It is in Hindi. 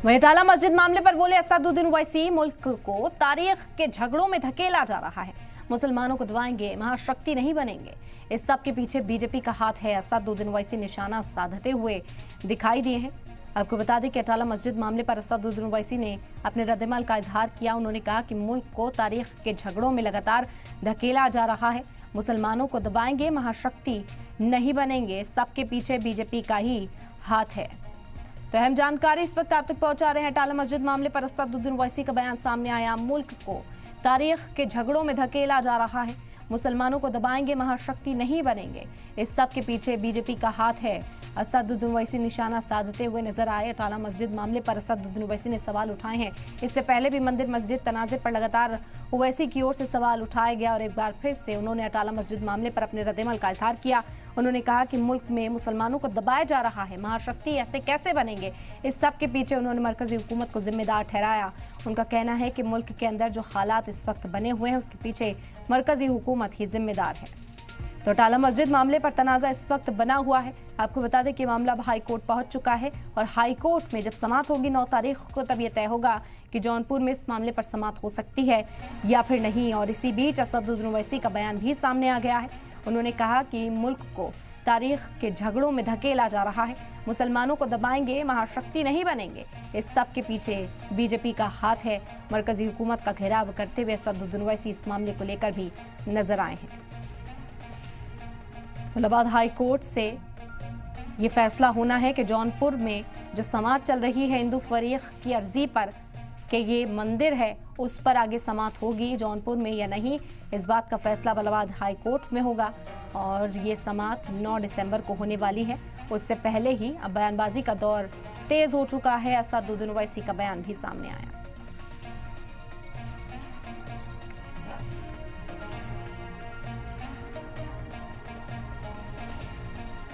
वहीं टाला मस्जिद मामले पर बोले असदुद्दीन ओवैसी, मुल्क को तारीख के झगड़ों में धकेला जा रहा है, मुसलमानों को दबाएंगे, महाशक्ति नहीं बनेंगे। इस सब के पीछे बीजेपी का हाथ है, असदुद्दीन ओवैसी निशाना साधते हुए दिखाई दिए हैं। आपको बता दें कि टाला मस्जिद मामले पर असदुद्दीन ओवैसी ने अपने रद्देमल का इजहार किया। उन्होंने कहा कि मुल्क को तारीख के झगड़ों में लगातार धकेला जा रहा है, मुसलमानों को दबाएंगे, महाशक्ति नहीं बनेंगे। सबके पीछे बीजेपी का ही हाथ है। तो अहम जानकारी इस वक्त आप तक पहुंचा रहे हैं। टाला मस्जिद मामले पर असदुद्दीन ओवैसी का बयान सामने आया। मुल्क को तारीख के झगड़ों में धकेला जा रहा है, मुसलमानों को दबाएंगे, महाशक्ति नहीं बनेंगे। इस सब के पीछे बीजेपी का हाथ है। असदुद्दीन ओवैसी निशाना साधते हुए नजर आए। टाला मस्जिद मामले पर असदुद्दीन ओवैसी ने सवाल उठाए हैं। इससे पहले भी मंदिर मस्जिद तनाज़े पर लगातार ओवैसी की ओर से सवाल उठाया गया और एक बार फिर से उन्होंने टाला मस्जिद मामले पर अपने रद्देमल का इजहार किया। उन्होंने कहा कि मुल्क में मुसलमानों को दबाया जा रहा है, महाशक्ति ऐसे कैसे बनेंगे। इस सब के पीछे उन्होंने मरकजी हुकूमत को जिम्मेदार ठहराया। उनका कहना है कि मुल्क के अंदर जो हालात इस वक्त बने हुए हैं उसके पीछे मरकजी हुकूमत ही जिम्मेदार है। तो टाला मस्जिद मामले पर तनाज़ा इस वक्त बना हुआ है। आपको बता दें कि मामला हाई कोर्ट पहुंच चुका है और हाई कोर्ट में जब समाअत होगी 9 तारीख को, तब यह तय होगा कि जौनपुर में इस मामले पर समाअत हो सकती है या फिर नहीं। और इसी बीच असदुद्दीन ओवैसी का बयान भी सामने आ गया है। उन्होंने कहा कि मुल्क को तारीख के झगड़ों में धकेला जा रहा है, मुसलमानों को दबाएंगे, महाशक्ति नहीं बनेंगे। इस सब के पीछे बीजेपी का हाथ है। मरकजी हुकूमत का घेराव करते हुए असदुद्दीन ओवैसी इस मामले को लेकर भी नजर आए हैं। इलाहाबाद हाई कोर्ट से ये फैसला होना है कि जौनपुर में जो समाअत चल रही है हिंदू फरीक की अर्जी पर कि ये मंदिर है, उस पर आगे समाअत होगी जौनपुर में या नहीं। इस बात का फैसला इलाहाबाद हाई कोर्ट में होगा और ये समाअत 9 दिसंबर को होने वाली है। उससे पहले ही अब बयानबाजी का दौर तेज हो चुका है। असदुद्दीन ओवैसी का बयान भी सामने आया।